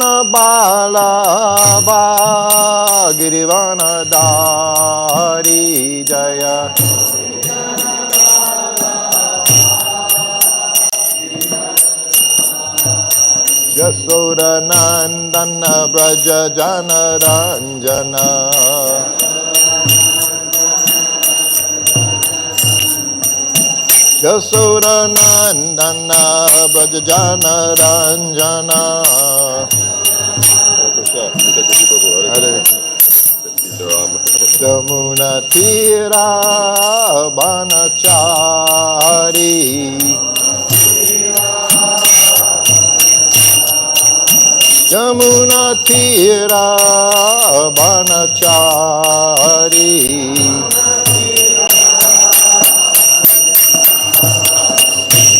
Jana Bala Ba Girivana Dari Jaya Yasoda Nandana Braja Jana Ranjana Yasoda Nandana Braja Jana Ranjana Hare Jamuna Tira Banachari Jamuna Tira Banachari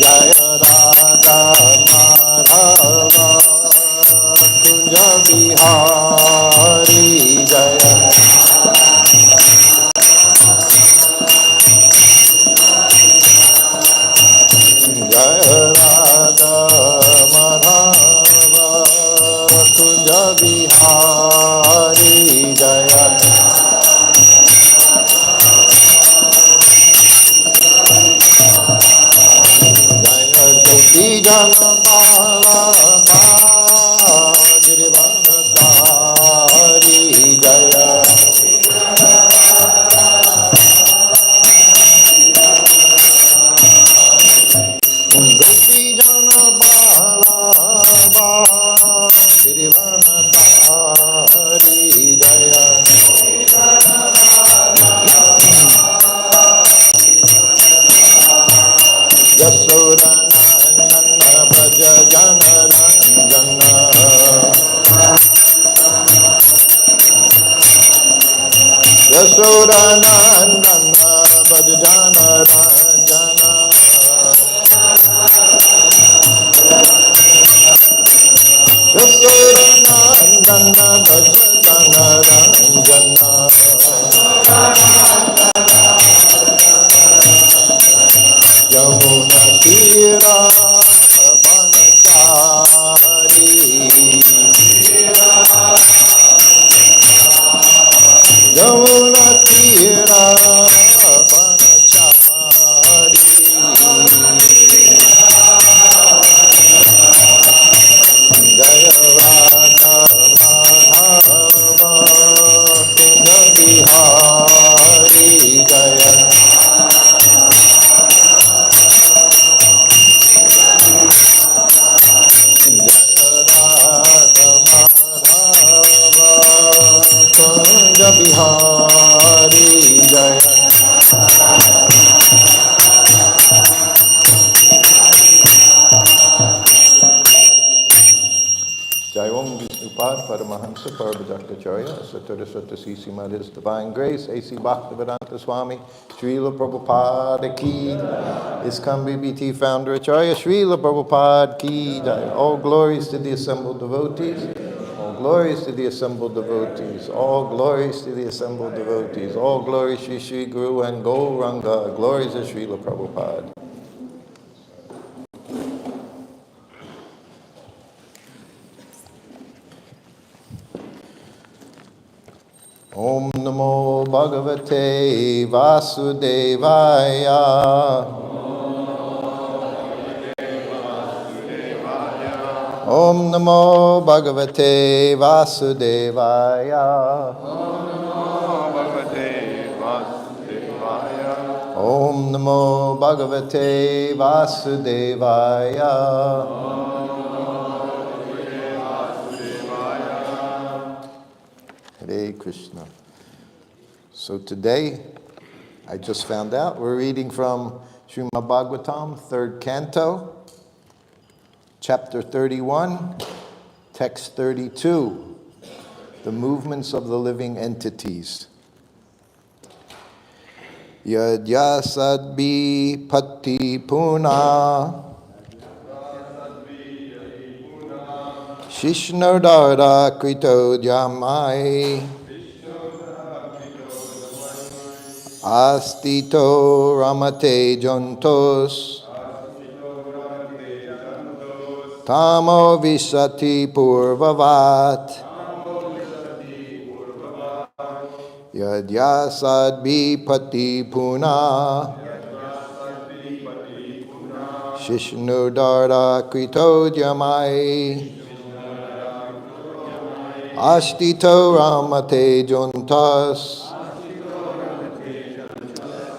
Jaya Radha Madhava Kunja Bihari Jaya Jaya Radha Madhava Kunja Bihari Jaya Jaya Gopi Jana Bala Girivana Dari Jaya Gopi Jana Bala Girivana Dari Jaya Yasoda Nandana Braja Jana Ranjana Yasoda Nandana Braja Jana Ranjana Yasoda Nandana Braja Jana Ranjana Yamuna Tira Banachari Yamuna Tira Banachari Jaya Radha Madhava Kunja Bihari Jaya Bihari Jaya Jai Om Vishnupad Paramahansa Parabhajaktacharya Sattva Sattva Srimad His Divine Grace A.C. Bhaktivedanta Swami Srila Prabhupada Ki ISKCON BBT Founder Acharya Srila Prabhupada Ki Jai. All glories to the assembled devotees. All glories to the assembled devotees. All glories to the assembled devotees. All glories Shri Shri Guru and Gauranga. Glories of Srila Prabhupada. Om Namo Bhagavate Vasudevaya. Om Namo Bhagavate Vasudevaya. Om Namo Bhagavate Vasudevaya. Hare Krishna. So today, I just found out, we're reading from Srimad Bhāgavatam, 3rd Canto, Chapter 31, Text 32, the movements of the living entities. Yadyasadbi patti puna Shishnodara krito jamai Astito ramate jantos Tamo visati purvavat. Yadyasad bipati puna. Shishnudara kritodyamai. Astito ramate juntas.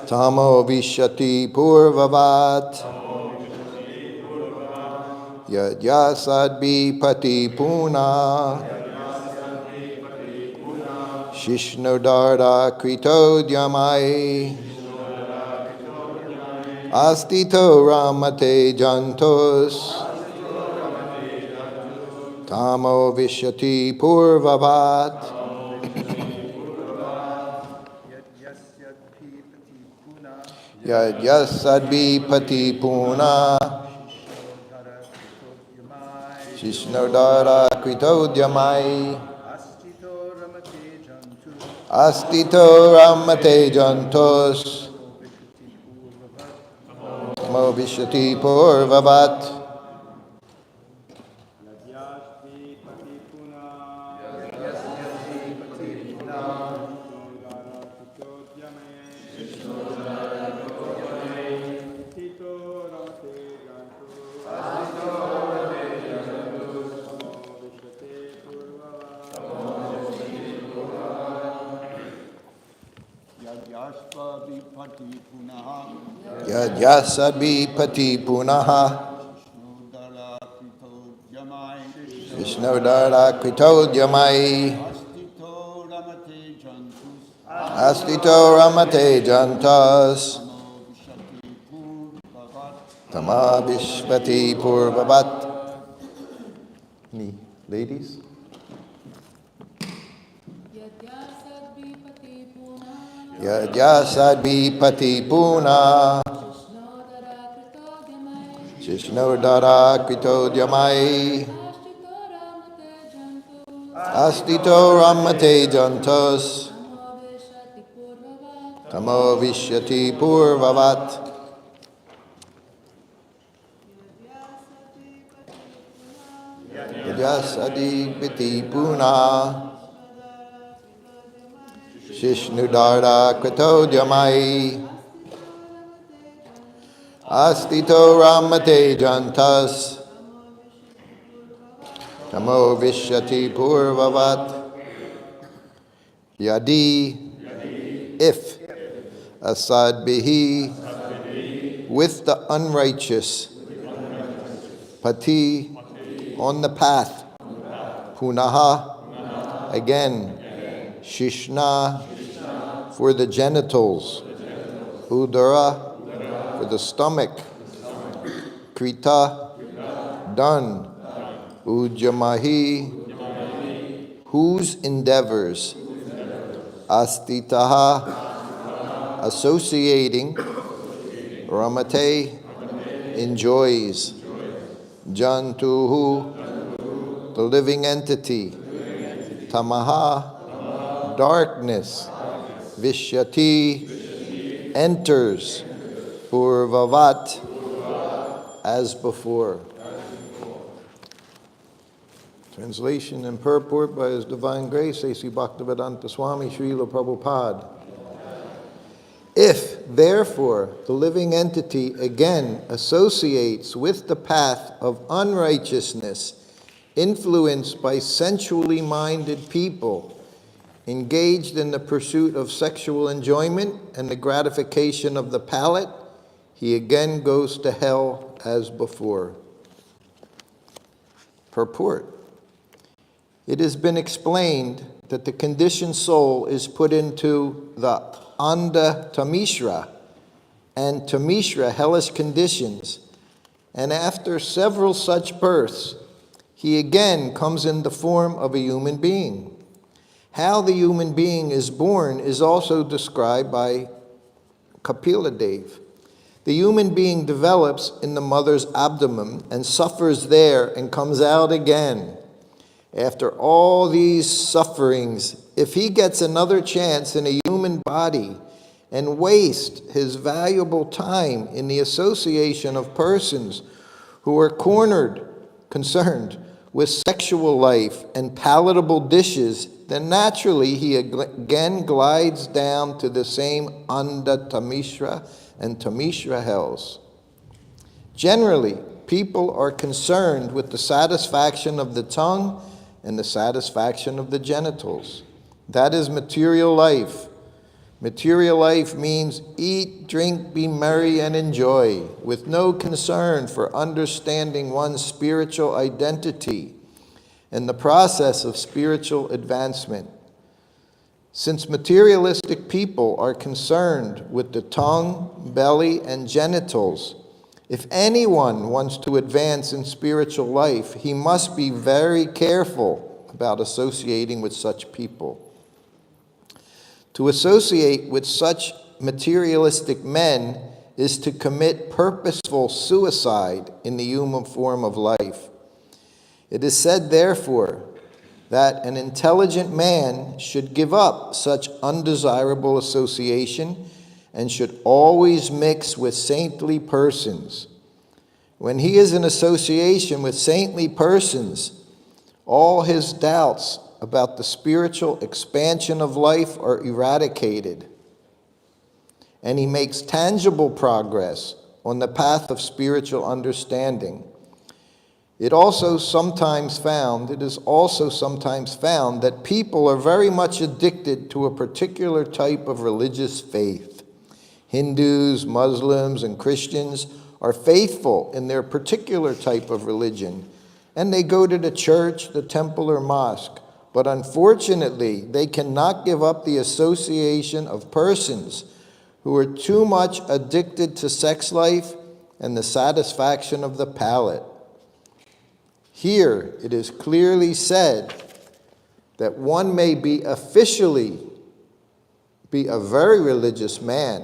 Tamo vishati purvavat. Yadyasad bipati puna. Shishnudara kritodyamai. Astito ramate jantos. Tamo vishyati purvavat. Yadyasadvi pati puna. Shishnodara kritodyamai. Astito ramate jantos. Tamo vishyati purvavat. Yadyasadvi pati punaha. Vishnudara kritodyamai. Astito ramate jantas. Tama vishvati purvavat. Any ladies? Yadyasadvi pati puna. Shishnodara kritodyamai. Astito ramate jantos. Tamo vishyati purvavat. Yadyasadi piti puna. Shishnudara kritodyamai. Astito ramate jantas. Tamo vishyati purvavat. Yadi, if, asad bihi, with the unrighteous, pati, on the path, punaha, again, shishna, for the genitals, udara, for the stomach, krita, done, ujamahi, whose endeavors, astitaha, associating, ramate, enjoys, jantuhu, the living entity, tamaha, darkness, vishyati, enters, purvavat, as before. Translation and purport by His Divine Grace, A.C. Bhaktivedanta Swami Srila Prabhupada. If, therefore, the living entity again associates with the path of unrighteousness, influenced by sensually minded people, engaged in the pursuit of sexual enjoyment and the gratification of the palate, he again goes to hell as before. Purport. It has been explained that the conditioned soul is put into the Anda Tamishra and Tamishra hellish conditions, and after several such births, he again comes in the form of a human being. How the human being is born is also described by Kapila Dev. The human being develops in the mother's abdomen and suffers there and comes out again. After all these sufferings, if he gets another chance in a human body and wastes his valuable time in the association of persons who are cornered concerned with sexual life and palatable dishes, then naturally he again glides down to the same Anda Tamishra and Tamishra hells. Generally, people are concerned with the satisfaction of the tongue and the satisfaction of the genitals. That is material life. Material life means eat, drink, be merry, and enjoy, with no concern for understanding one's spiritual identity and the process of spiritual advancement. Since materialistic people are concerned with the tongue, belly, and genitals, if anyone wants to advance in spiritual life, he must be very careful about associating with such people. To associate with such materialistic men is to commit purposeful suicide in the human form of life. It is said, therefore, that an intelligent man should give up such undesirable association and should always mix with saintly persons. When he is in association with saintly persons, all his doubts about the spiritual expansion of life are eradicated, and he makes tangible progress on the path of spiritual understanding. It is also sometimes found that people are very much addicted to a particular type of religious faith. Hindus, Muslims, and Christians are faithful in their particular type of religion, and they go to the church, the temple, or mosque. But unfortunately, they cannot give up the association of persons who are too much addicted to sex life and the satisfaction of the palate. Here, it is clearly said that one may officially be a very religious man,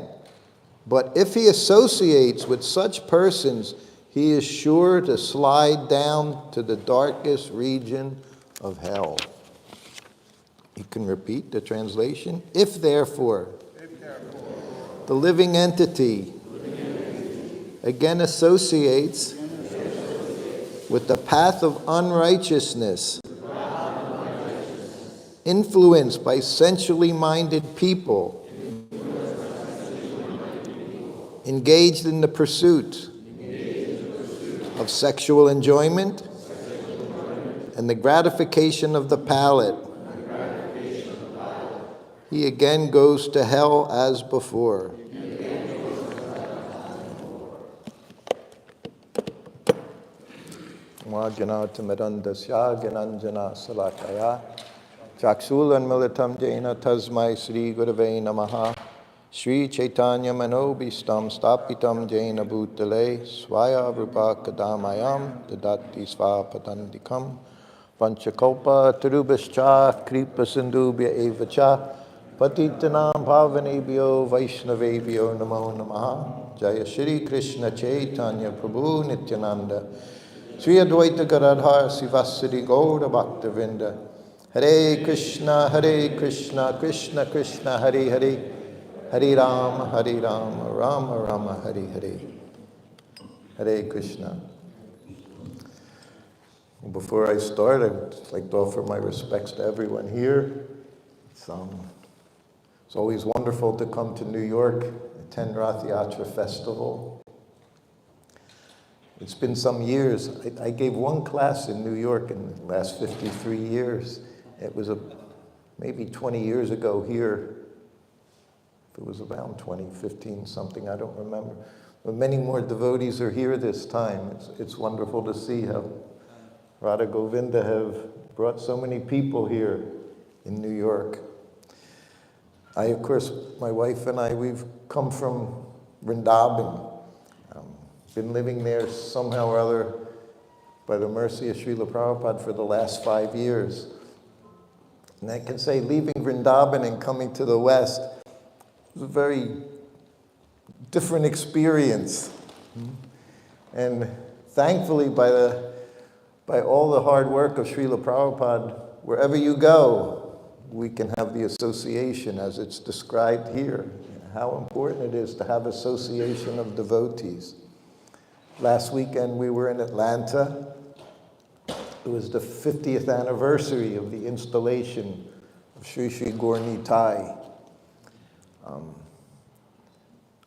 but if he associates with such persons, he is sure to slide down to the darkest region of hell. You can repeat the translation. If therefore, the living entity again associates with the path of unrighteousness, influenced by sensually minded people, engaged in the pursuit of sexual enjoyment and the gratification of the palate, he again goes to hell as before. Janatamirandasya Gananjana Salakaya Chaksulan Militam Jena Tasmai Sri Gurave Namaha Sri Chaitanya Manobistam Stapitam Jena Bhutale Swaya Rupa Kadamayam Dadati Svapatandikam Panchakopa Tarubhascha Kripa Sindhubhya Evacha Patitanam Bhavanebhyo Vaishnavebhyo Namo Namaha Jaya Shri Krishna Chaitanya Prabhu Nityananda Sri Advaita Gadadhar Sivasadi Gaura Bhaktavinda Hare Krishna Krishna Krishna Hare Hare Hare Rama Rama Rama Hare Hare Hare Krishna. Before I start, I'd like to offer my respects to everyone here. It's always wonderful to come to New York, attend Rath Yatra Festival. It's been some years. I gave one class in New York in the last 53 years. It was maybe 20 years ago here. It was around 2015 something, I don't remember. But many more devotees are here this time. It's wonderful to see how Radha Govinda have brought so many people here in New York. Of course, my wife and I, we've come from Vrindavan. Been living there somehow or other by the mercy of Srila Prabhupada for the last 5 years. And I can say leaving Vrindavan and coming to the West was a very different experience. And thankfully, by all the hard work of Srila Prabhupada, wherever you go, we can have the association as it's described here. How important it is to have association of devotees. Last weekend we were in Atlanta, It was the 50th anniversary of the installation of Sri Sri Gaur Nitai.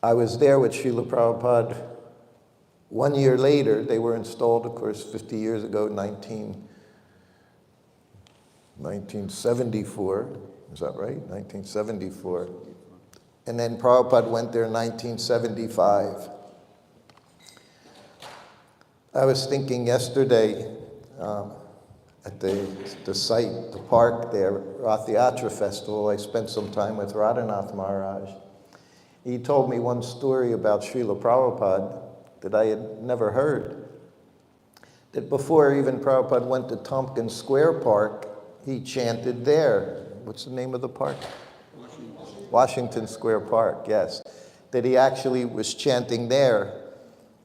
I was there with Srila Prabhupada. 1 year later, they were installed, of course, 50 years ago, 1974. Is that right? 1974. And then Prabhupada went there in 1975. I was thinking yesterday at the site, the park there, Rath Yatra Festival, I spent some time with Radhanath Maharaj. He told me one story about Srila Prabhupada that I had never heard. That before even Prabhupada went to Tompkins Square Park, he chanted there. What's the name of the park? Washington Square Park, yes. That he actually was chanting there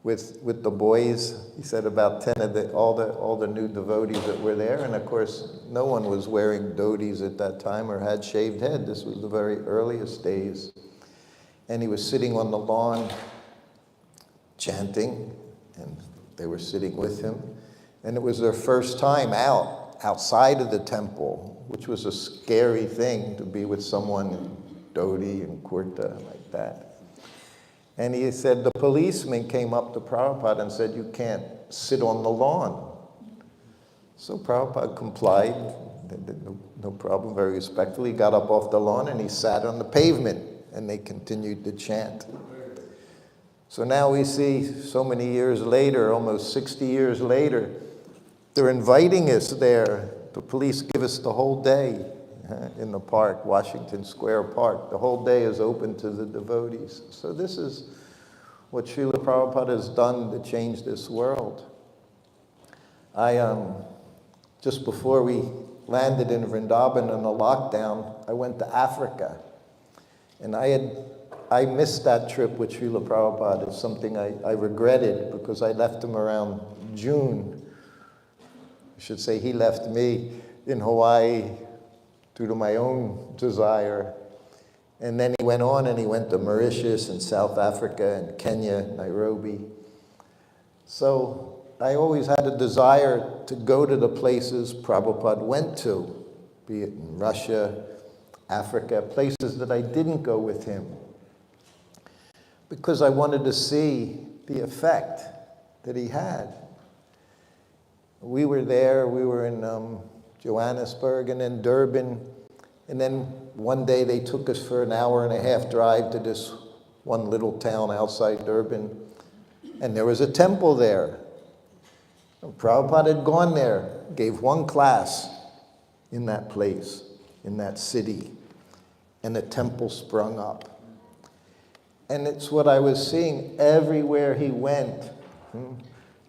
with the boys. He said about 10 of all the new devotees that were there, and of course no one was wearing dhotis at that time or had shaved head. This was the very earliest days. And he was sitting on the lawn chanting, and they were sitting with him. And it was their first time outside of the temple, which was a scary thing to be with someone in dhoti and kurta like that. And he said the policeman came up to Prabhupada and said, "You can't sit on the lawn." So Prabhupada complied, no problem, very respectfully, got up off the lawn and he sat on the pavement, and they continued to chant. So now we see so many years later, almost 60 years later, they're inviting us there. The police give us the whole day in the park, Washington Square Park. The whole day is open to the devotees. So this is what Srila Prabhupada has done to change this world. Just before we landed in Vrindavan in the lockdown, I went to Africa. And I missed that trip with Srila Prabhupada. It's something I regretted because I left him around June. I should say he left me in Hawaii due to my own desire. And then he went on and he went to Mauritius and South Africa and Kenya, Nairobi. So I always had a desire to go to the places Prabhupada went to, be it in Russia, Africa, places that I didn't go with him, because I wanted to see the effect that he had. We were there, we were in Johannesburg and then Durban, and then one day they took us for an 1.5-hour drive to this one little town outside Durban, and there was a temple there. And Prabhupada had gone there, gave one class in that place, in that city, and the temple sprung up. And it's what I was seeing everywhere he went.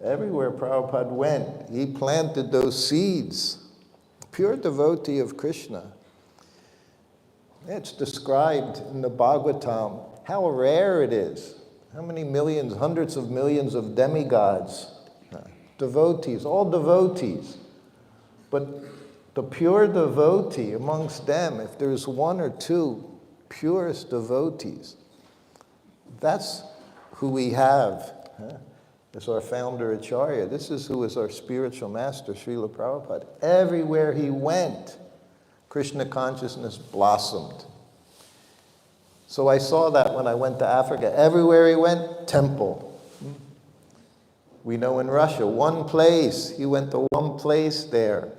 Everywhere Prabhupada went, he planted those seeds. Pure devotee of Krishna. It's described in the Bhāgavatam how rare it is. How many millions, hundreds of millions of demigods, devotees, all devotees. But the pure devotee amongst them, if there's one or two purest devotees, that's who we have as our founder Acharya. This is who is our spiritual master, Srila Prabhupada. Everywhere he went, Krishna consciousness blossomed. So I saw that when I went to Africa. Everywhere he went, temple. We know in Russia, one place, he went to one place there.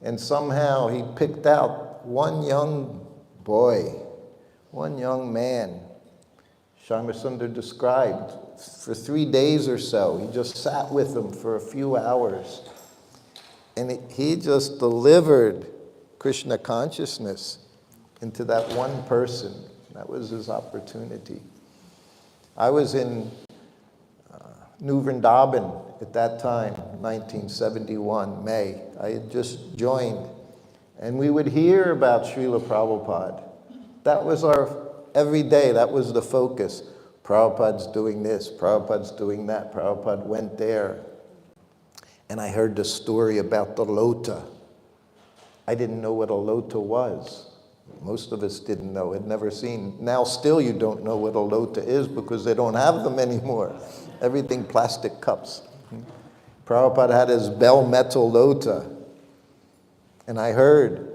And somehow he picked out one young boy, one young man. Shyamsundar described for 3 days or so. He just sat with them for a few hours. And he just delivered Krishna consciousness into that one person. That was his opportunity. I was in New Vrindavan at that time, 1971, May. I had just joined. And we would hear about Srila Prabhupada. That was our every day, that was the focus. Prabhupada's doing this, Prabhupada's doing that, Prabhupada went there. And I heard the story about the lota. I didn't know what a lota was. Most of us didn't know, had never seen. Now still you don't know what a lota is because they don't have them anymore. Everything plastic cups. Prabhupada had his bell metal lota, and I heard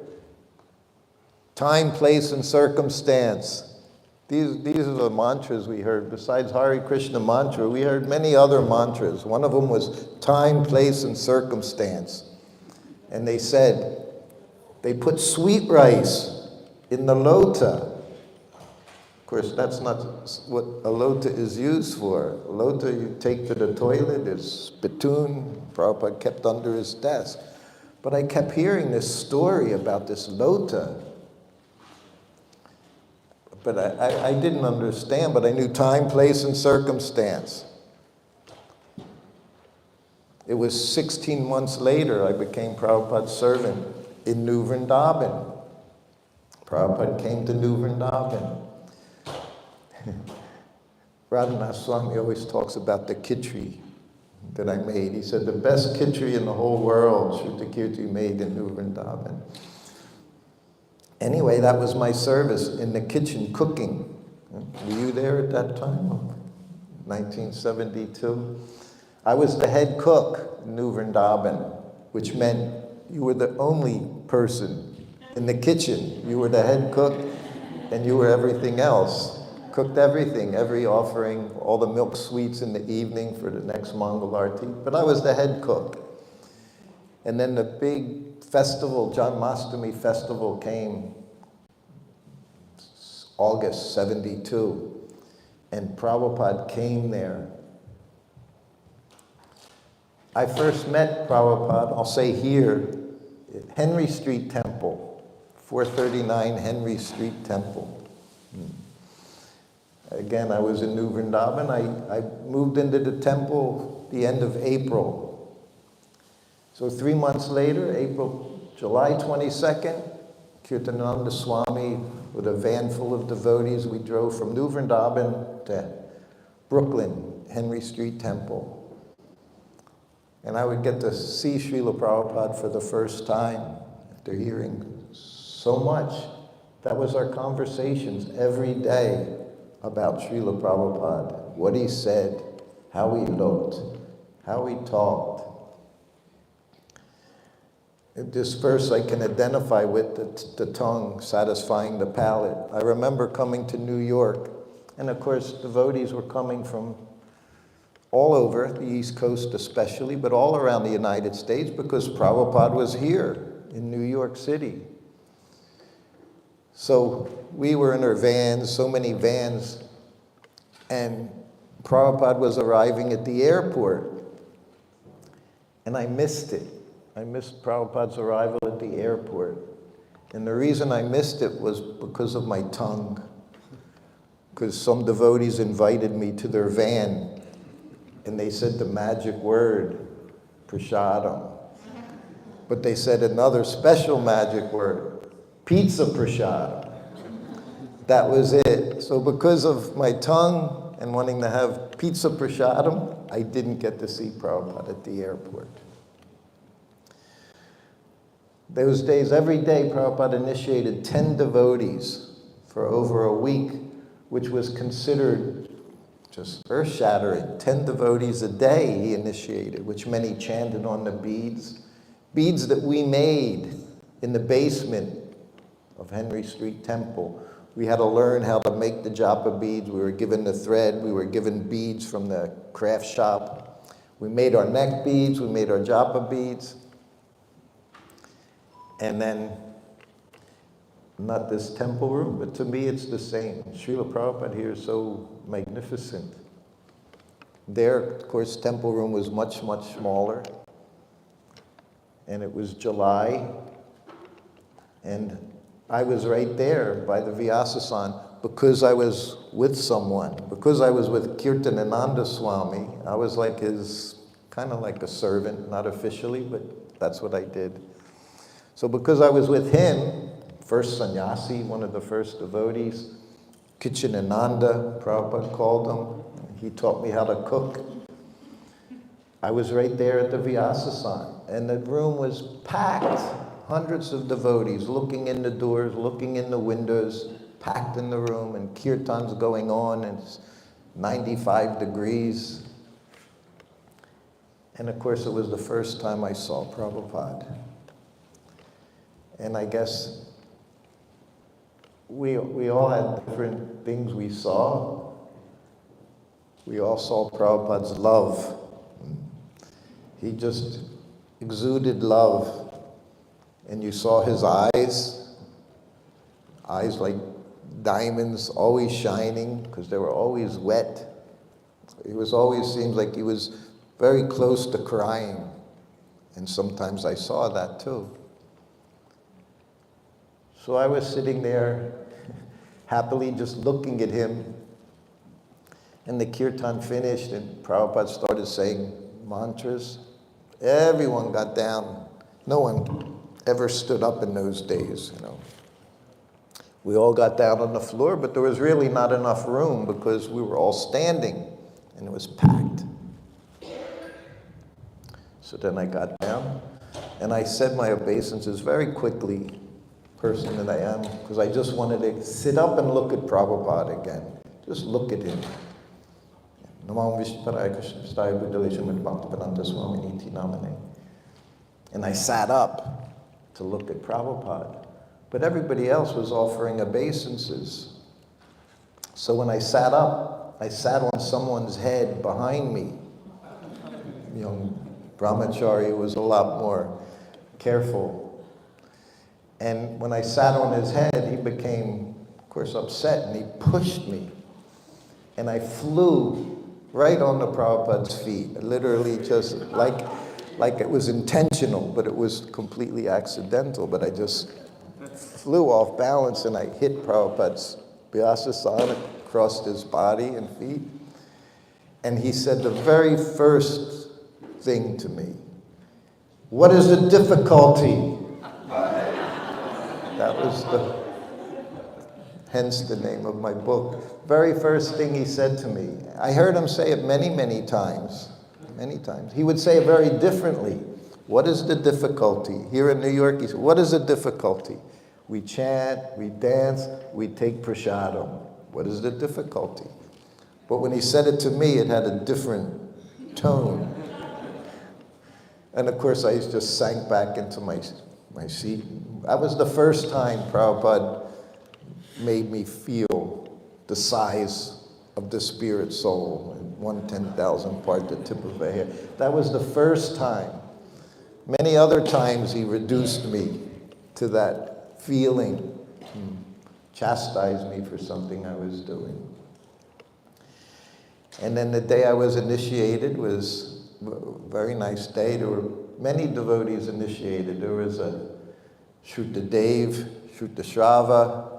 time, place, and circumstance. These are the mantras we heard. Besides Hare Krishna mantra, we heard many other mantras. One of them was time, place, and circumstance. And they said, they put sweet rice in the lota. Of course, that's not what a lota is used for. A lota you take to the toilet, there's spittoon, Prabhupada kept under his desk. But I kept hearing this story about this lota. But I didn't understand, but I knew time, place, and circumstance. It was 16 months later I became Prabhupada's servant in New Vrindavan. Prabhupada came to New Vrindavan. Radhanath Swami always talks about the kitri that I made. He said, the best kitri in the whole world, Srutakirti made in New Vrindavan. Anyway, that was my service in the kitchen, cooking. Were you there at that time? 1972. I was the head cook in New Vrindavan, which meant you were the only person in the kitchen. You were the head cook, and you were everything else. Cooked everything, every offering, all the milk sweets in the evening for the next Mangal Arti. But I was the head cook. And then the big festival, Janmashtami festival came August 72. And Prabhupada came there. I first met Prabhupada, I'll say here, at Henry Street Temple, 439 Henry Street Temple. Again, I was in New Vrindavan. I moved into the temple the end of April. So 3 months later, July 22nd, Kirtananda Swami, with a van full of devotees, we drove from New Vrindavan to Brooklyn, Henry Street Temple. And I would get to see Srila Prabhupada for the first time after hearing so much. That was our conversations every day about Srila Prabhupada, what he said, how he looked, how he talked. This verse I can identify with, the tongue satisfying the palate. I remember coming to New York, and of course devotees were coming from all over, the East Coast especially, but all around the United States, because Prabhupada was here in New York City. So we were in our vans, so many vans, and Prabhupada was arriving at the airport, and I missed it. I missed Prabhupada's arrival at the airport. And the reason I missed it was because of my tongue, because some devotees invited me to their van, and they said the magic word, prasadam. But they said another special magic word, pizza prasadam. That was it. So because of my tongue and wanting to have pizza prasadam, I didn't get to see Prabhupada at the airport. Those days, every day, Prabhupada initiated 10 devotees for over a week, which was considered just earth-shattering. 10 devotees a day he initiated, which many chanted on the beads. Beads that we made in the basement of Henry Street Temple. We had to learn how to make the japa beads. We were given the thread. We were given beads from the craft shop. We made our neck beads. We made our japa beads. And then, not this temple room, but to me it's the same. Srila Prabhupada here is so magnificent. There, of course, temple room was much, much smaller. And it was July. And I was right there by the Vyasasan because I was with someone. Because I was with Kirtanananda Swami. I was like his, kind of like a servant, not officially, but that's what I did. So because I was with him, first sannyasi, one of the first devotees, Kichanananda, Prabhupada called him. He taught me how to cook. I was right there at the Vyasasan, and the room was packed. Hundreds of devotees looking in the doors, looking in the windows, packed in the room, and kirtan's going on, and it's 95 degrees. And of course, it was the first time I saw Prabhupada. And I guess we all had different things we saw. We all saw Prabhupada's love. He just exuded love. And you saw his eyes like diamonds, always shining, because they were always wet. It was always seems like he was very close to crying. And sometimes I saw that too. So I was sitting there happily just looking at him. And the kirtan finished and Prabhupada started saying mantras. Everyone got down. No one ever stood up in those days, you know. We all got down on the floor, but there was really not enough room because we were all standing and it was packed. So then I got down and I said my obeisances very quickly, person that I am, because I just wanted to sit up and look at Prabhupada again. Just look at him. And I sat up to look at Prabhupada. But everybody else was offering obeisances. So when I sat up, I sat on someone's head behind me. Young brahmachari was a lot more careful. And when I sat on his head, he became, of course, upset, and he pushed me. And I flew right onto Prabhupada's feet, literally just like it was intentional, but it was completely accidental. But I just flew off balance, and I hit Prabhupada's Vyasasana, crossed his body and feet. And he said the very first thing to me, "What is the difficulty?" That was hence the name of my book. Very first thing he said to me. I heard him say it many, many times. Many times. He would say it very differently. What is the difficulty? Here in New York, he said, what is the difficulty? We chant, we dance, we take prasadam. What is the difficulty? But when he said it to me, it had a different tone. And of course, I just sank back into my seat. That was the first time Prabhupada made me feel the size of the spirit soul, 1/10,000th part, the tip of a hair. That was the first time. Many other times he reduced me to that feeling, chastised me for something I was doing. And then the day I was initiated was a very nice day. There were many devotees initiated. There was a Srutadev, Shrutashrava,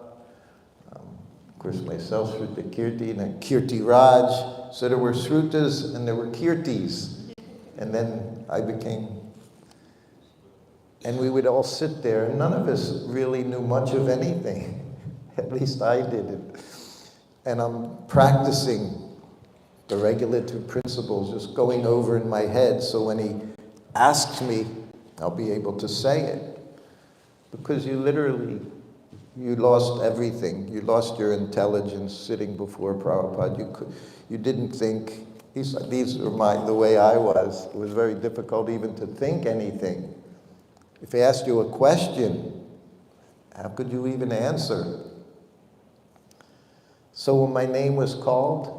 of course myself, Srutakirti, and then Kirti Raj. So there were Srutas and there were Kirtis. And then I became, and we would all sit there, and none of us really knew much of anything. At least I didn't. And I'm practicing the regulative principles, just going over in my head, so when he asks me, I'll be able to say it. Because you lost everything. You lost your intelligence sitting before Prabhupada. You didn't think, these are the way I was. It was very difficult even to think anything. If he asked you a question, how could you even answer? So when my name was called,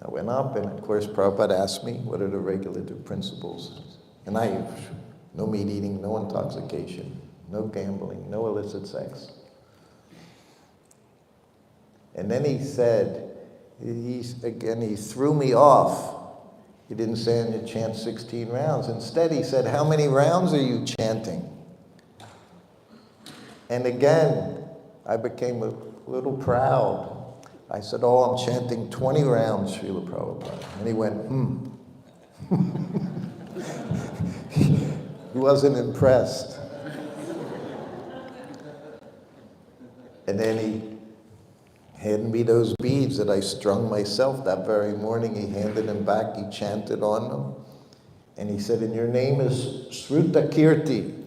I went up, and of course Prabhupada asked me, what are the regulative principles? And no meat eating, no intoxication, no gambling, no illicit sex. And then he said, he threw me off. He didn't say, and you chant 16 rounds. Instead, he said, how many rounds are you chanting? And again, I became a little proud. I said, oh, I'm chanting 20 rounds, Srila Prabhupada. And he went, He wasn't impressed. And then he handed me those beads that I strung myself that very morning. He handed them back, he chanted on them. And he said, and your name is Srutakirti.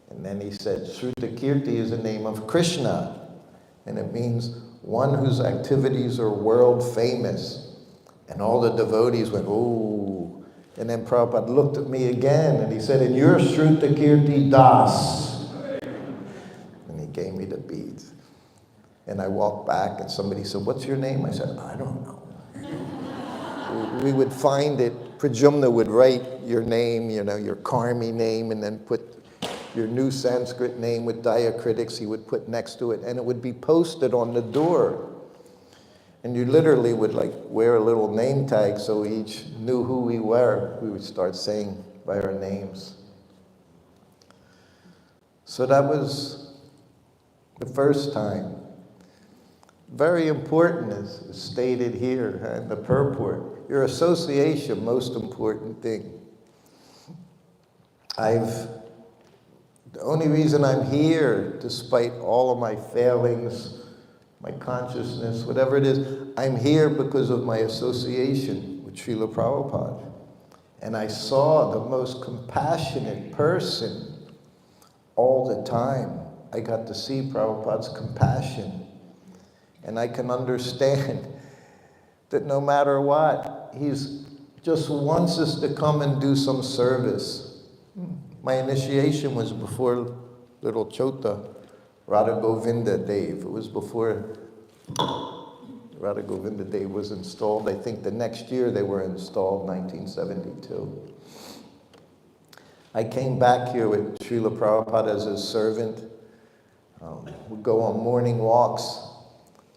And then he said, Srutakirti is the name of Krishna. And it means one whose activities are world famous. And all the devotees went, ooh. And then Prabhupada looked at me again and he said, and you're Srutakirti Das. And he gave me the beads. And I walked back and somebody said, what's your name? I said, I don't know. We would find it, Prajumna would write your name, you know, your Karmi name, and then put your new Sanskrit name with diacritics he would put next to it, and it would be posted on the door. And you literally would like wear a little name tag so we each knew who we were. We would start saying by our names. So that was the first time. Very important, as stated here in the purport. Your association, most important thing. The only reason I'm here, despite all of my failings, my consciousness, whatever it is, I'm here because of my association with Srila Prabhupada. And I saw the most compassionate person all the time. I got to see Prabhupada's compassion. And I can understand that no matter what, he's just wants us to come and do some service. My initiation was before little Chota, Radha Govinda Dev. It was before Radha Govinda Dev was installed. I think the next year they were installed, 1972. I came back here with Srila Prabhupada as his servant. We'd go on morning walks,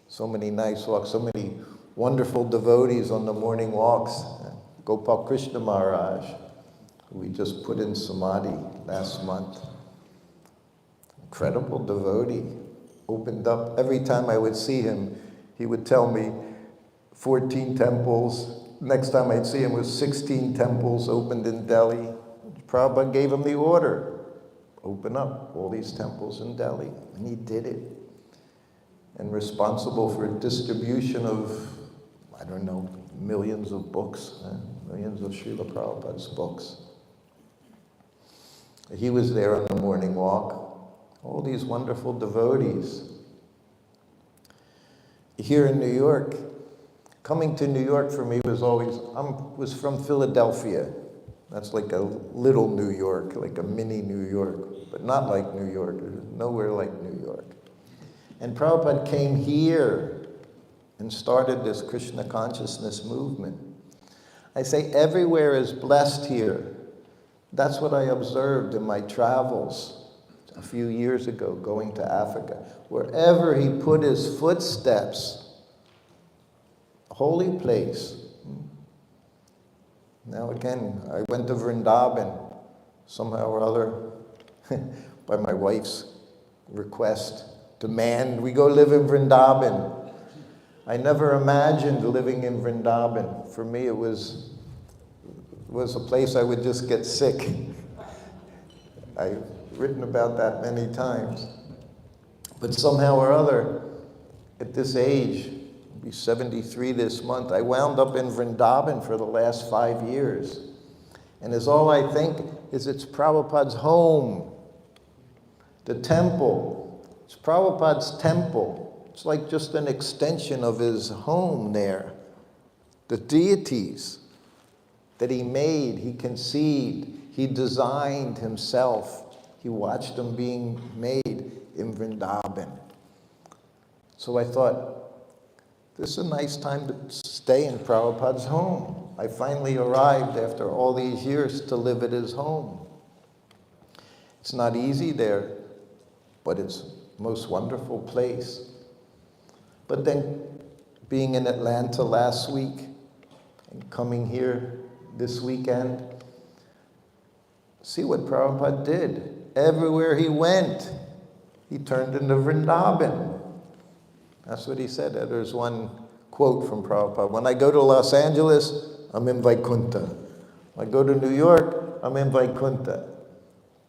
so many nice walks, so many wonderful devotees on the morning walks. Gopal Krishna Maharaj, who we just put in Samadhi last month. Incredible devotee. Opened up, every time I would see him, he would tell me 14 temples. Next time I'd see him was 16 temples opened in Delhi. Prabhupada gave him the order. Open up all these temples in Delhi. And he did it. And responsible for distribution of, I don't know, millions of books, millions of Srila Prabhupada's books. He was there on the morning walk. All these wonderful devotees. Here in New York, coming to New York for me was always, was from Philadelphia. That's like a little New York, like a mini New York, but not like New York, nowhere like New York. And Prabhupada came here and started this Krishna consciousness movement. I say everywhere is blessed here. That's what I observed in my travels a few years ago, going to Africa. Wherever he put his footsteps, a holy place. Now again, I went to Vrindavan, somehow or other, by my wife's request, demand, we go live in Vrindavan. I never imagined living in Vrindavan. For me, it was a place I would just get sick. I've written about that many times. But somehow or other, at this age, I'll be 73 this month, I wound up in Vrindavan for the last 5 years. And as all I think is it's Prabhupada's home, the temple. It's Prabhupada's temple. It's like just an extension of his home there. The deities that he made, he conceived, he designed himself. He watched them being made in Vrindavan. So I thought, this is a nice time to stay in Prabhupada's home. I finally arrived after all these years to live at his home. It's not easy there, but it's the most wonderful place. But then being in Atlanta last week and coming here this weekend, see what Prabhupada did. Everywhere he went, he turned into Vrindavan. That's what he said. There's one quote from Prabhupada. When I go to Los Angeles, I'm in Vaikuntha. When I go to New York, I'm in Vaikuntha.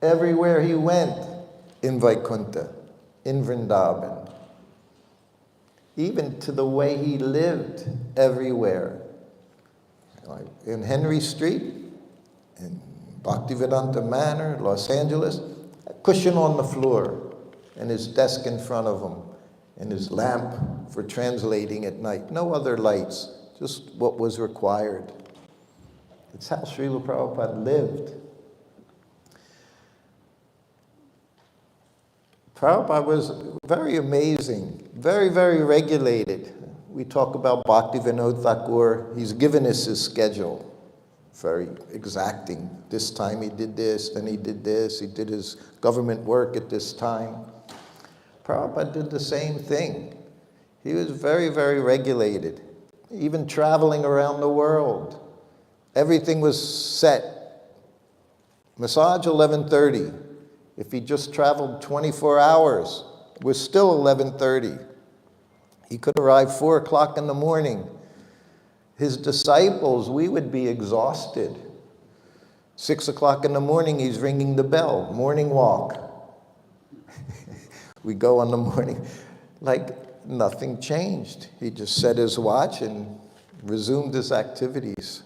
Everywhere he went, in Vaikuntha, in Vrindavan. Even to the way he lived everywhere. Like in Henry Street, in Bhaktivedanta Manor, Los Angeles, a cushion on the floor, and his desk in front of him, and his lamp for translating at night. No other lights, just what was required. It's how Srila Prabhupada lived. Prabhupada was very amazing, very, very regulated. We talk about Bhaktivinoda Thakur. He's given us his schedule, very exacting. This time he did this, then he did this. He did his government work at this time. Prabhupada did the same thing. He was very, very regulated. Even traveling around the world, everything was set. Massage 11:30. If he just traveled 24 hours, it was still 11:30. He could arrive 4 o'clock in the morning. His disciples, we would be exhausted. 6 o'clock in the morning, he's ringing the bell, morning walk. We go on the morning, like nothing changed. He just set his watch and resumed his activities.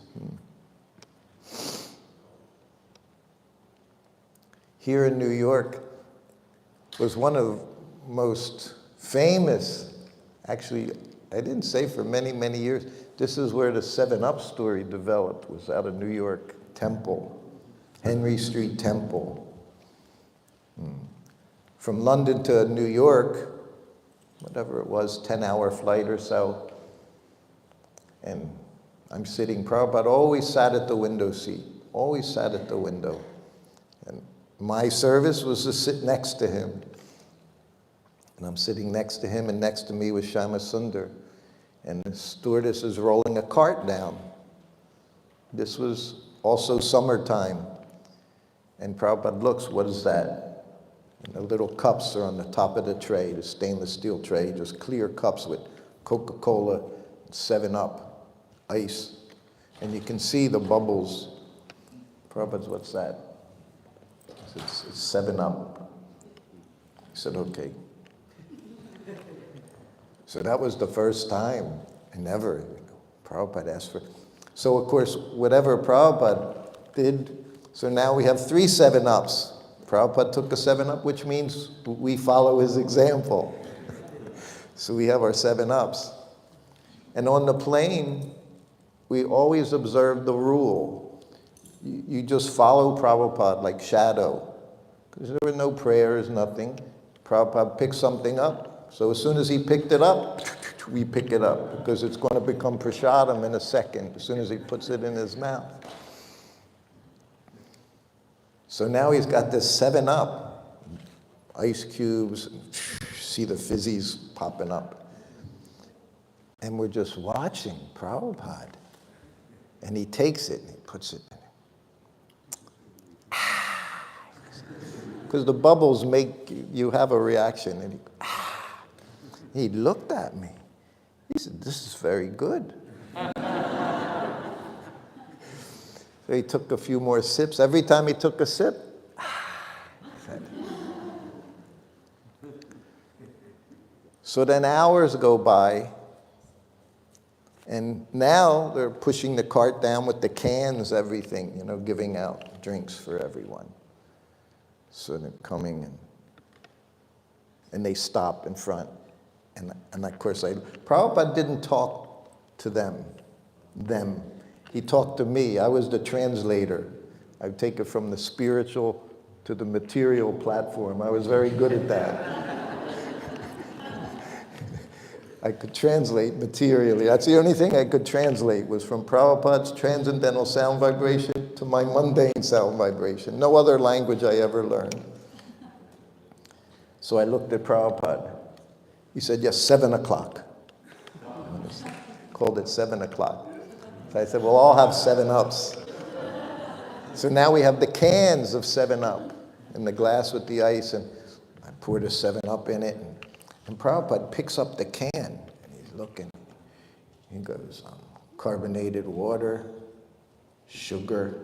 Here in New York was one of the most famous, actually, I didn't say for many, many years, this is where the 7-Up story developed, was out of New York Temple, Henry Street Temple. From London to New York, whatever it was, 10-hour flight or so, and I'm sitting, Prabhupada always sat at the window seat, always sat at the window. And my service was to sit next to him. And I'm sitting next to him, and next to me was Shama Sundar. And the stewardess is rolling a cart down. This was also summertime. And Prabhupada looks, what is that? And the little cups are on the top of the tray, the stainless steel tray, just clear cups with Coca-Cola, 7-Up, ice. And you can see the bubbles. Prabhupada's, what's that? It's 7-Up. I said, okay. So that was the first time. I never, Prabhupada asked for. So of course, whatever Prabhupada did, so now we have 3 7-Ups. Prabhupada took a 7-Up, which means we follow his example. So we have our 7-Ups. And on the plane, we always observe the rule. You just follow Prabhupada like shadow. Because there were no prayers, nothing. Prabhupada picked something up. So as soon as he picked it up, we pick it up. Because it's going to become prasadam in a second, as soon as he puts it in his mouth. So now he's got this 7-Up. Ice cubes, see the fizzies popping up. And we're just watching Prabhupada. And he takes it and he puts it in. Because the bubbles make you have a reaction. And he looked at me. He said, this is very good. So he took a few more sips. Every time he took a sip, so then hours go by, and now they're pushing the cart down with the cans, everything, giving out drinks for everyone. So they're coming, and they stop in front. And of course, Prabhupada didn't talk to them. He talked to me. I was the translator. I'd take it from the spiritual to the material platform. I was very good at that. I could translate materially. That's the only thing I could translate, was from Prabhupada's transcendental sound vibration to my mundane sound vibration. No other language I ever learned. So I looked at Prabhupada. He said, yes, 7 o'clock. Called it 7 o'clock. So I said, we'll all have 7-Ups. So now we have the cans of 7-Up in the glass with the ice, and I poured a 7-Up in it. And Prabhupada picks up the can, and he's looking. He goes, carbonated water, sugar,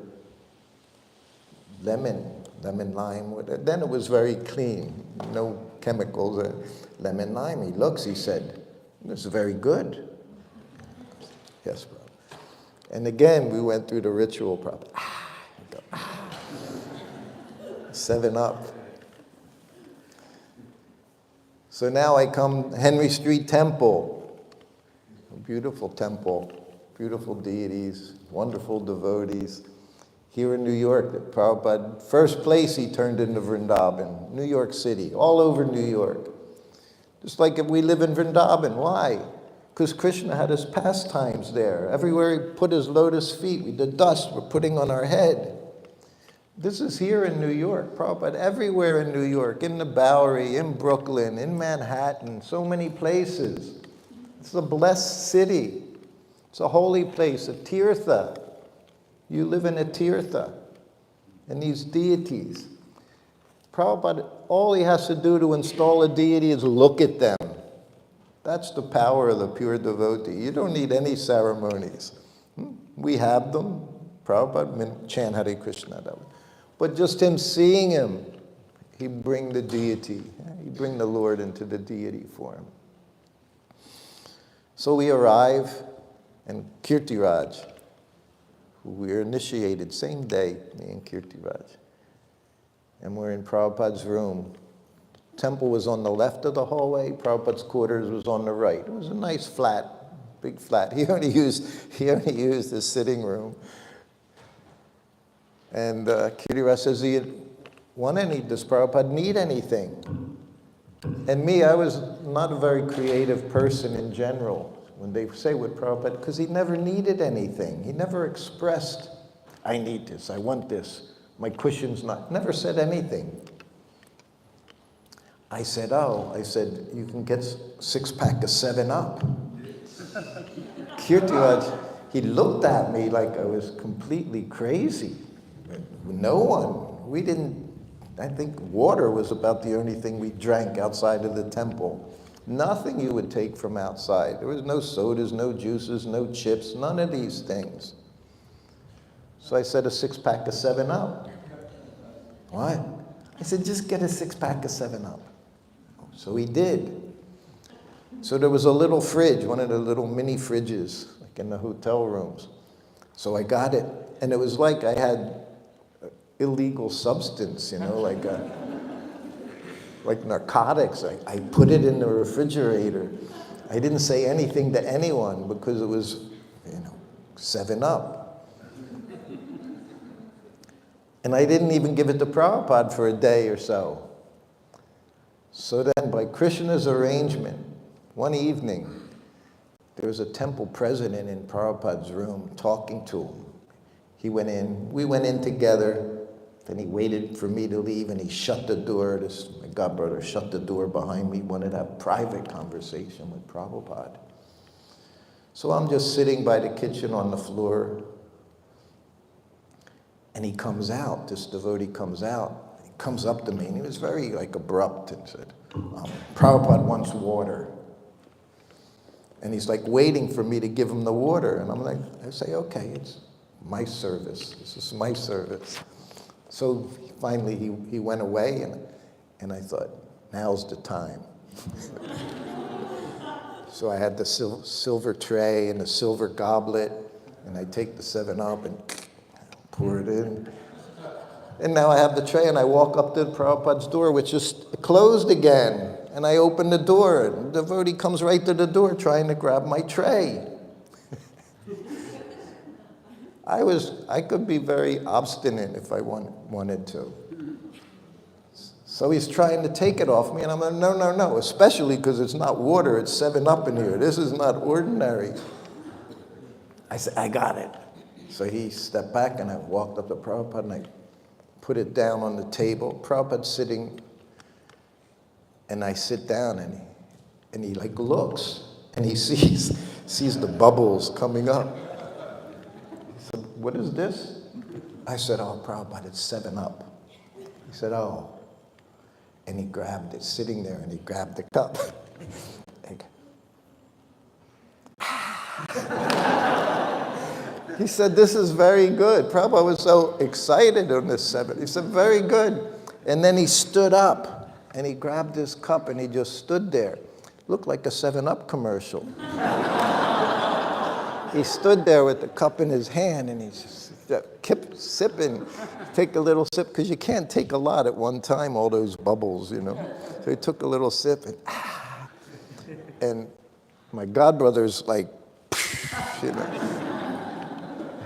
lemon lime. Then it was very clean, no chemicals, lemon lime. He looks, he said, this is very good. Yes, bro. And again, we went through the ritual, Prabhupada. 7-Up. So now I come, Henry Street Temple. A beautiful temple, beautiful deities. wonderful devotees. Here in New York, that Prabhupada, first place he turned into Vrindavan, New York City, all over New York. Just like if we live in Vrindavan, why? Because Krishna had his pastimes there. Everywhere he put his lotus feet, the dust we're putting on our head. This is here in New York, Prabhupada, everywhere in New York, in the Bowery, in Brooklyn, in Manhattan, so many places. It's a blessed city. It's a holy place, a tirtha. You live in a tirtha, and these deities. Prabhupada, all he has to do to install a deity is look at them. That's the power of the pure devotee. You don't need any ceremonies. We have them. Prabhupada chant Hare Krishna. But just him seeing him, he bring the deity. He bring the Lord into the deity form. So we arrive, and Kirtiraj, who we were initiated same day, me and Kirtiraj, and we're in Prabhupada's room. Temple was on the left of the hallway. Prabhupada's quarters was on the right. It was a nice flat, big flat. He only used his sitting room. And Kirtiraj says, "Do you want any? Does Prabhupada need anything?" And me, I was not a very creative person in general. When they say with Prabhupada, because he never needed anything. He never expressed, "I need this, I want this, my cushion's not," never said anything. I said, "You can get a 6-pack of 7-Up. Kirtiraj, he looked at me like I was completely crazy. No one. We didn't, I think water was about the only thing we drank outside of the temple. Nothing you would take from outside. There was no sodas, no juices, no chips, none of these things. So I said, a 6-pack of 7-Up. What? I said, just get a 6-pack of 7-Up. So he did. So there was a little fridge, one of the little mini fridges, like in the hotel rooms. So I got it, and it was like I had illegal substance, like narcotics. I put it in the refrigerator. I didn't say anything to anyone because it was, 7-Up. And I didn't even give it to Prabhupada for a day or so. So then, by Krishna's arrangement, one evening, there was a temple president in Prabhupada's room talking to him. He went in, we went in together. Then he waited for me to leave, and he shut the door. My godbrother shut the door behind me, wanted to have private conversation with Prabhupada. So I'm just sitting by the kitchen on the floor, and he comes out, this devotee comes out. He comes up to me, and he was very abrupt and said, "Prabhupada wants water." And he's waiting for me to give him the water. And I say, "Okay, it's my service. This is my service." So finally he went away, and I thought, now's the time. So I had the silver tray and the silver goblet, and I take the 7-Up and pour it in. And now I have the tray, and I walk up to Prabhupada's door, which is closed again. And I open the door, and the devotee comes right to the door trying to grab my tray. I could be very obstinate if I wanted to. So he's trying to take it off me, and I'm like, no, especially because it's not water, it's 7-Up in here. This is not ordinary. I said, "I got it." So he stepped back, and I walked up to Prabhupada, and I put it down on the table. Prabhupada's sitting, and I sit down, and he looks, and he sees the bubbles coming up. He said, "What is this?" I said, "Oh, Prabhupada, it's 7-Up." He said, "Oh." And he grabbed it, sitting there, and he grabbed the cup. He said, "This is very good." Prabhupada was so excited on this 7. He said, "Very good." And then he stood up, and he grabbed his cup, and he just stood there. Looked like a 7-Up commercial. He stood there with the cup in his hand, and he just kept sipping. Take a little sip, because you can't take a lot at one time, all those bubbles, So he took a little sip, and my godbrother's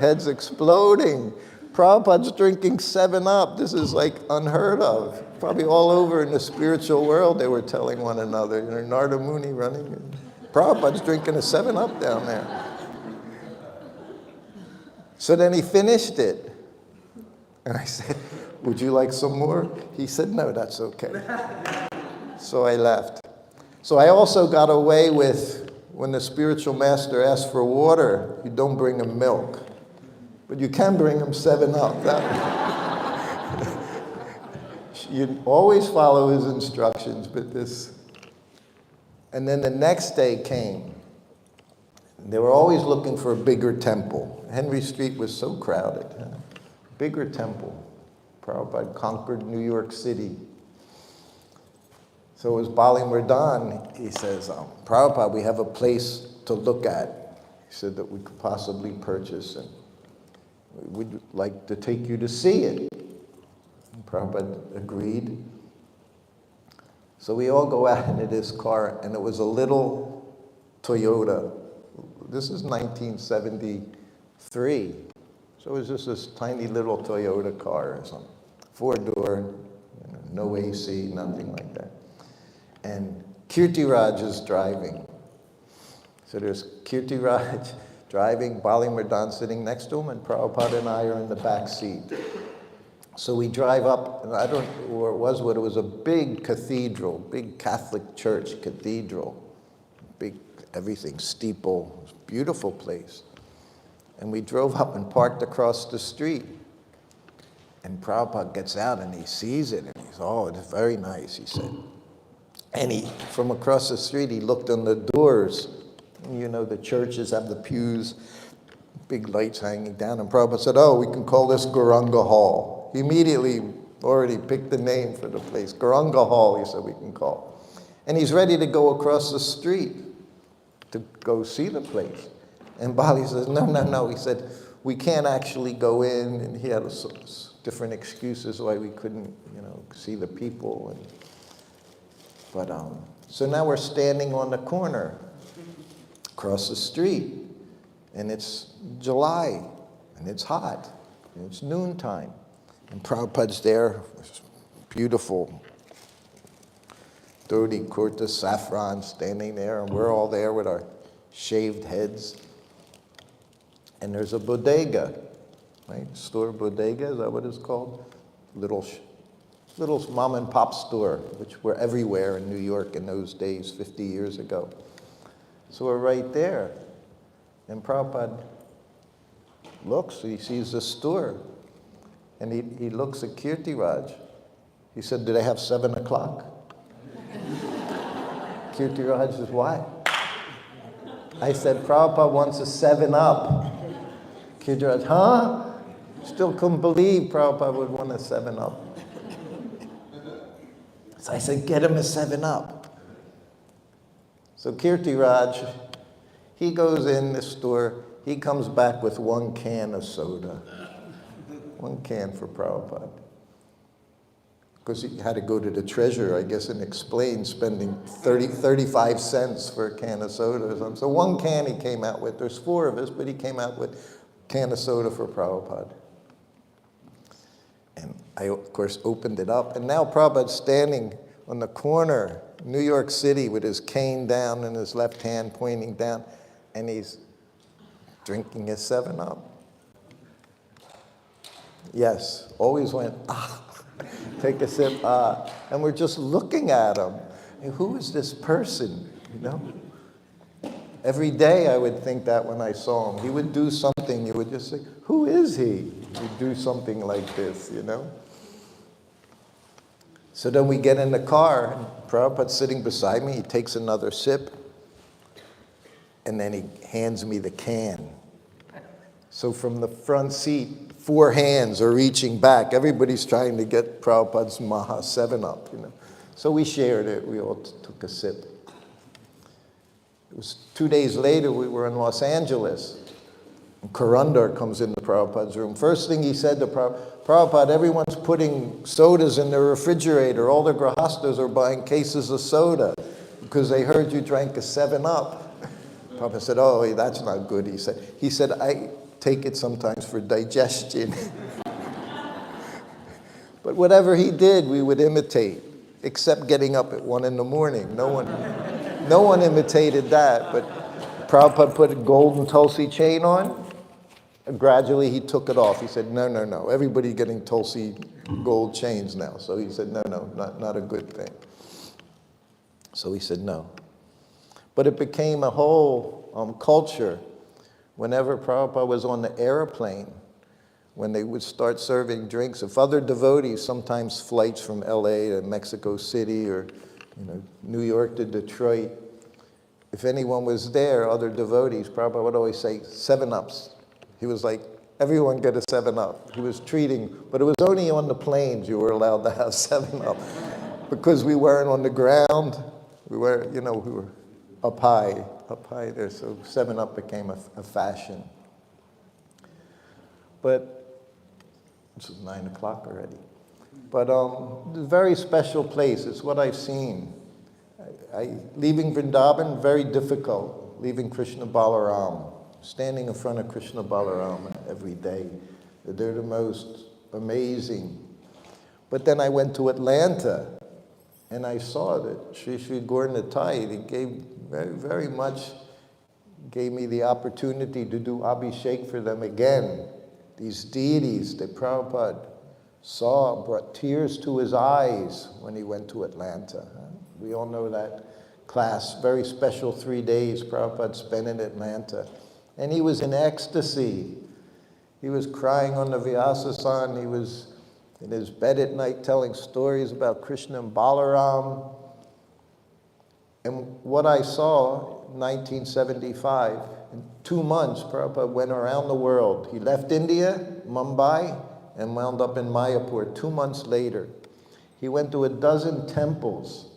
heads exploding. Prabhupada's drinking 7-Up. This is like unheard of. Probably all over in the spiritual world they were telling one another. You know, Narada Muni running. Prabhupada's drinking a 7-Up down there. So then he finished it. And I said, would you like some more? He said, no, that's okay. So I left. So I also got away with, when the spiritual master asks for water, you don't bring him milk. But you can bring him 7-Up. You always follow his instructions, but this. And then the next day came. They were always looking for a bigger temple. Henry Street was so crowded. Bigger temple. Prabhupada conquered New York City. So it was Bali Murdan. He says, Prabhupada, we have a place to look at. He said that we could possibly purchase, and we'd like to take you to see it. And Prabhupada agreed. So we all go out into this car, and it was a little Toyota. This is 1973. So it was just this tiny little Toyota car or something. 4-door, no AC, nothing like that. And Kirtiraj is driving. So there's Kirtiraj driving, Bali Murdan sitting next to him, and Prabhupada and I are in the back seat. So we drive up, and I don't know where it was, but it was a big cathedral, big Catholic church cathedral, big everything, steeple, beautiful place. And we drove up and parked across the street. And Prabhupada gets out and he sees it, and he's, oh, it's very nice, he said. And he, from across the street, he looked on the doors. You know, the churches have the pews, big lights hanging down. And Prabhupada said, oh, we can call this Gauranga Hall. He immediately already picked the name for the place. Gauranga Hall, he said, we can call. And he's ready to go across the street to go see the place. And Bali says, no, no, no. He said, we can't actually go in. And he had different excuses why we couldn't, see the people. So now we're standing on the corner across the street. And it's July. And it's hot. And it's noontime. And Prabhupada's there, beautiful dhoti, kurta, saffron, standing there. And we're all there with our shaved heads. And there's a bodega, right? Store bodega, is that what it's called? Little mom and pop store, which were everywhere in New York in those days, 50 years ago. So we're right there. And Prabhupada looks, he sees the store. And he looks at Kirtiraj. He said, do they have 7 o'clock? Kirtiraj says, why? I said, Prabhupada wants a 7-Up. Kirtiraj, huh? Still couldn't believe Prabhupada would want a 7-Up. So I said, get him a 7-Up. So Kirtiraj, he goes in the store, he comes back with 1 can of soda. 1 can for Prabhupada. Because he had to go to the treasurer, I guess, and explain spending 35 cents for a can of soda or something. So 1 can he came out with. There's 4 of us, but he came out with a can of soda for Prabhupada. And I, of course, opened it up. And now Prabhupada's standing on the corner, New York City, with his cane down and his left hand pointing down. And he's drinking his 7-Up. Yes, always went, take a sip, and we're just looking at him. And who is this person, Every day I would think that when I saw him. He would do something, you would just say, who is he? He'd do something like this, So then we get in the car, and Prabhupada's sitting beside me, he takes another sip, and then he hands me the can. So from the front seat, 4 hands are reaching back. Everybody's trying to get Prabhupada's Maha 7-Up, So we shared it. We all took a sip. It was 2 days later, we were in Los Angeles. And Karandar comes into Prabhupada's room. First thing he said to Prabhupada, everyone's putting sodas in their refrigerator. All the grahastas are buying cases of soda because they heard you drank a 7-Up. Prabhupada said, oh, that's not good, he said. take it sometimes for digestion. But whatever he did, we would imitate, except getting up at 1 a.m. No one imitated that, but Prabhupada put a golden Tulsi chain on. Gradually, he took it off. He said, no, everybody getting Tulsi gold chains now. So he said, no, not a good thing. So he said, no. But it became a whole culture. Whenever Prabhupada was on the airplane, when they would start serving drinks, if other devotees, sometimes flights from LA to Mexico City or New York to Detroit, if anyone was there, other devotees, Prabhupada would always say, 7-Ups. He was like, everyone get a 7-Up. He was treating, but it was only on the planes you were allowed to have 7-Up. Because we weren't on the ground, we were up high there, so 7-Up became a fashion. But this is 9 o'clock already. But it's a very special place. It's what I've seen. Leaving Vrindavan, very difficult. Leaving Krishna Balaram, standing in front of Krishna Balaram every day. They're the most amazing. But then I went to Atlanta, and I saw that Sri Gaur Nitai, he gave very much, gave me the opportunity to do Abhishek for them again. These deities that Prabhupada saw brought tears to his eyes when he went to Atlanta. We all know that class, very special 3 days Prabhupada spent in Atlanta. And he was in ecstasy. He was crying on the Vyasasan. He was in his bed at night telling stories about Krishna and Balaram. And what I saw in 1975, in 2 months, Prabhupada went around the world. He left India, Mumbai, and wound up in Mayapur 2 months later. He went to 12 temples.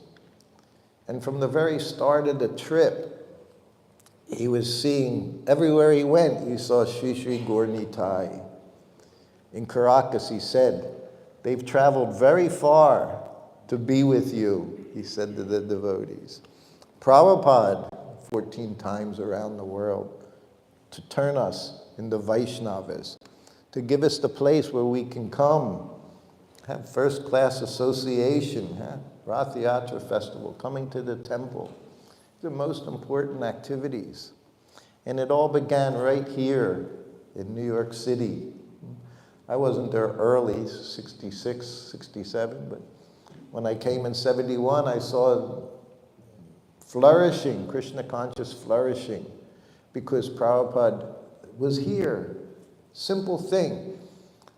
And from the very start of the trip, he was seeing, everywhere he went, he saw Sri Gaur Nitai. In Caracas, he said, they've traveled very far to be with you, he said to the devotees. Prabhupada, 14 times around the world, to turn us into Vaishnavas, to give us the place where we can come, have first-class association, have Rath Yatra festival, coming to the temple. The most important activities. And it all began right here in New York City. I wasn't there early, 66, 67, but when I came in 71, I saw flourishing, Krishna conscious flourishing, because Prabhupada was here. Simple thing.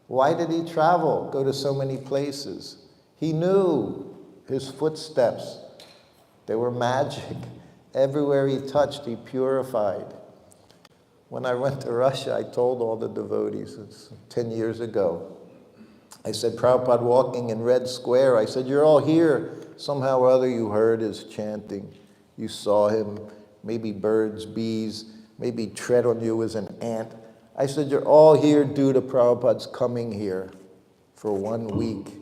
Why did he travel, go to so many places? He knew his footsteps, they were magic. Everywhere he touched, he purified. When I went to Russia, I told all the devotees, it's 10 years ago, I said, Prabhupada walking in Red Square, I said, you're all here. Somehow or other you heard his chanting. You saw him, maybe birds, bees, maybe tread on you as an ant. I said, you're all here due to Prabhupada's coming here for 1 week.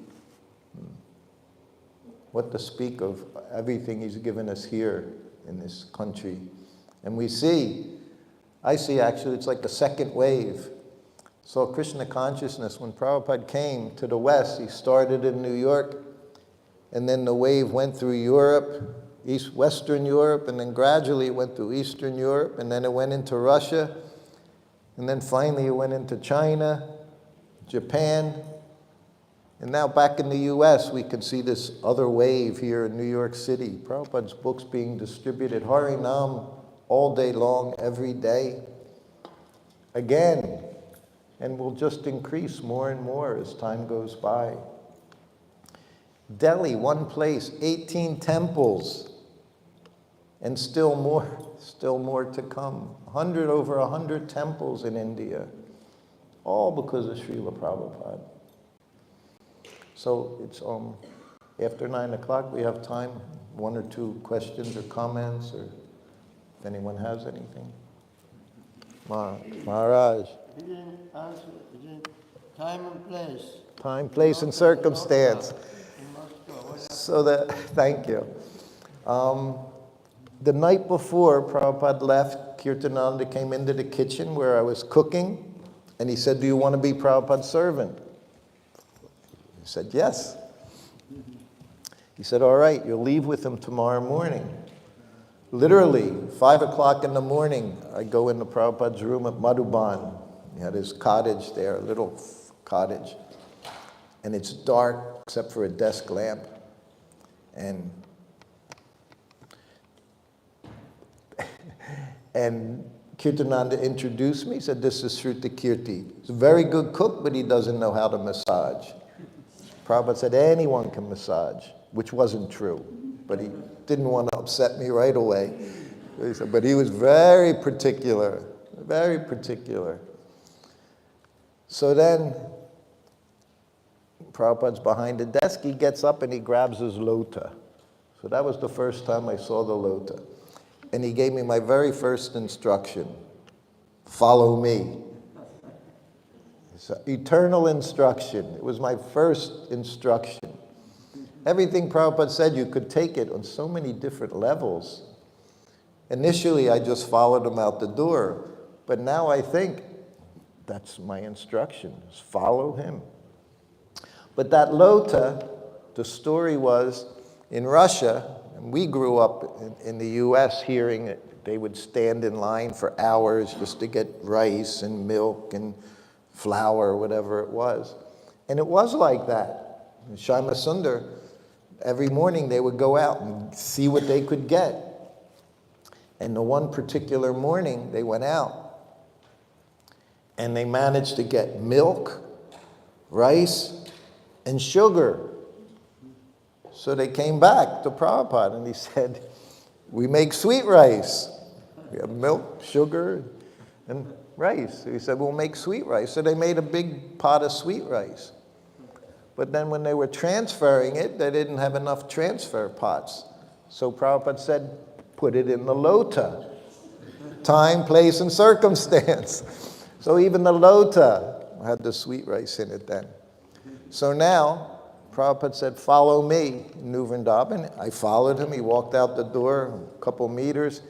What to speak of everything he's given us here in this country. And I see actually, it's like a second wave. So Krishna consciousness, when Prabhupada came to the West, he started in New York, and then the wave went through Europe, Western Europe, and then gradually it went through Eastern Europe, and then it went into Russia, and then finally it went into China, Japan, and now back in the US, we can see this other wave here in New York City. Prabhupada's books being distributed, Harinam, all day long, every day. Again, and will just increase more and more as time goes by. Delhi, one place, 18 temples, and still more to come. Over 100 temples in India, all because of Srila Prabhupada. So it's after 9 o'clock, we have time, 1 or 2 questions or comments, or if anyone has anything. Maharaj. He didn't answer. Time and place. Time, place, and circumstance. So thank you. The night before Prabhupada left, Kirtananda came into the kitchen where I was cooking, And he said, do you want to be Prabhupada's servant? He said, yes. He said, all right, you'll leave with him tomorrow morning. Literally, 5 o'clock in the morning, I go into Prabhupada's room at Madhuban. He had his cottage there, a little cottage. And it's dark except for a desk lamp. And Kirtananda introduced me, said, this is Srutakirti. He's a very good cook, but he doesn't know how to massage. Prabhupada said, anyone can massage, which wasn't true. But he didn't want to upset me right away. He said, but he was very particular, very particular. So then, Prabhupada's behind the desk, he gets up and he grabs his lota. So that was the first time I saw the lota. And he gave me my very first instruction, follow me. It's an eternal instruction. It was my first instruction. Everything Prabhupada said, you could take it on so many different levels. Initially, I just followed him out the door. But now I think, that's my instruction, is follow him. But that lota, the story was, in Russia, and we grew up in the US hearing it, they would stand in line for hours just to get rice and milk and flour, whatever it was. And it was like that. In Shama Sundar, every morning they would go out and see what they could get. And the one particular morning they went out and they managed to get milk, rice, and sugar. So they came back to Prabhupada and he said, we make sweet rice. We have milk, sugar, and rice. So he said, we'll make sweet rice. So they made a big pot of sweet rice. But then when they were transferring it, they didn't have enough transfer pots. So Prabhupada said, put it in the lota. Time, place, and circumstance. So even the lota had the sweet rice in it then. So now, Prabhupada said, follow me in New Vrindavan. I followed him. He walked out the door a couple meters.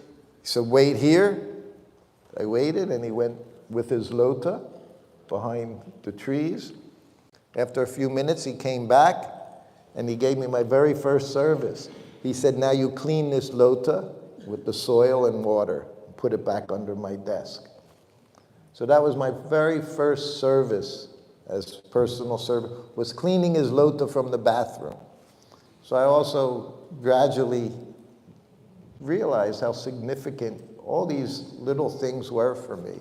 He said, wait here. I waited, and he went with his lota behind the trees. After a few minutes, he came back, and he gave me my very first service. He said, now you clean this lota with the soil and water. Put it back under my desk. So that was my very first service as personal servant, was cleaning his lota from the bathroom. So I also gradually realized how significant all these little things were for me.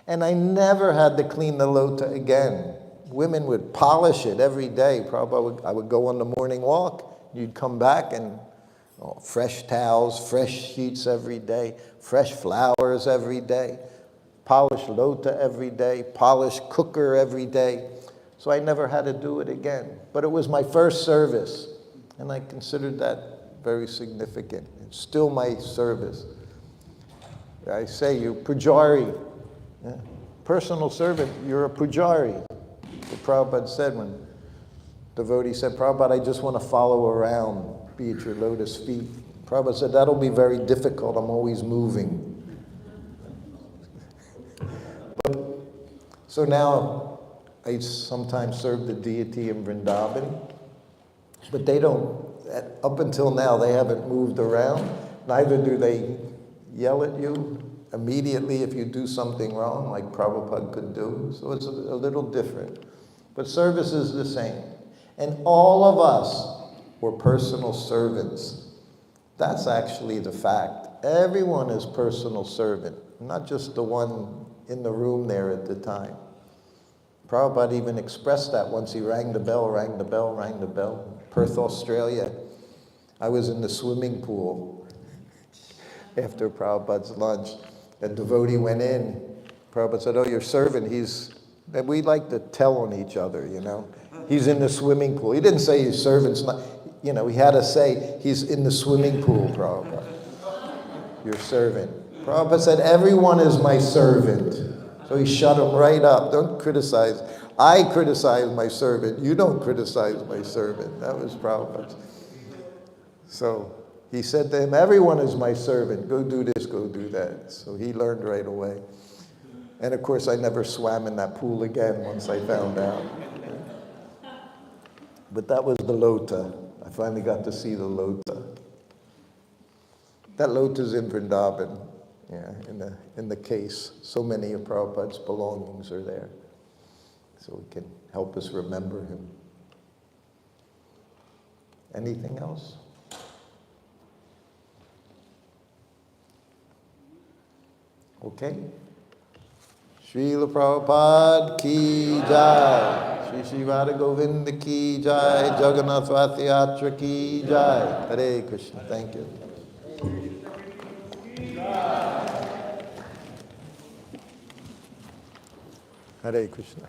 And I never had to clean the lota again. Women would polish it every day. Probably I would go on the morning walk. You'd come back and fresh towels, fresh sheets every day, fresh flowers every day, polished lota every day, polished cooker every day. So I never had to do it again. But it was my first service, and I considered that very significant. It's still my service. I say, you pujari, personal servant, you're a pujari. The Prabhupada said when devotee said, Prabhupada, I just want to follow around, be at your lotus feet. Prabhupada said, that'll be very difficult, I'm always moving. So now I sometimes serve the deity in Vrindavan, but they don't, up until now, they haven't moved around. Neither do they yell at you immediately if you do something wrong, like Prabhupada could do. So it's a little different. But service is the same. And all of us were personal servants. That's actually the fact. Everyone is personal servant, not just the one in the room there at the time. Prabhupada even expressed that once he rang the bell, rang the bell, rang the bell. Perth, Australia. I was in the swimming pool after Prabhupada's lunch. A devotee went in. Prabhupada said, oh, your servant, and we like to tell on each other, you know. He's in the swimming pool. He didn't say his servant's not, you know, he had to say, he's in the swimming pool, Prabhupada. Your servant. Prabhupada said, everyone is my servant. So he shut him right up. Don't criticize. I criticize my servant. You don't criticize my servant. That was Prabhupada. So he said to him, everyone is my servant. Go do this, go do that. So he learned right away. And of course, I never swam in that pool again once I found out. But that was the Lota. I finally got to see the Lota. That Lota's in Vrindavan, yeah, in the case. So many of Prabhupada's belongings are there. So it can help us remember him. Anything else? Okay. Srila Prabhupada ki jai. Shri Radha Govinda ki jai. Jagannath Rathayatra ki jai. Hare Krishna. Thank you. Hare Krishna.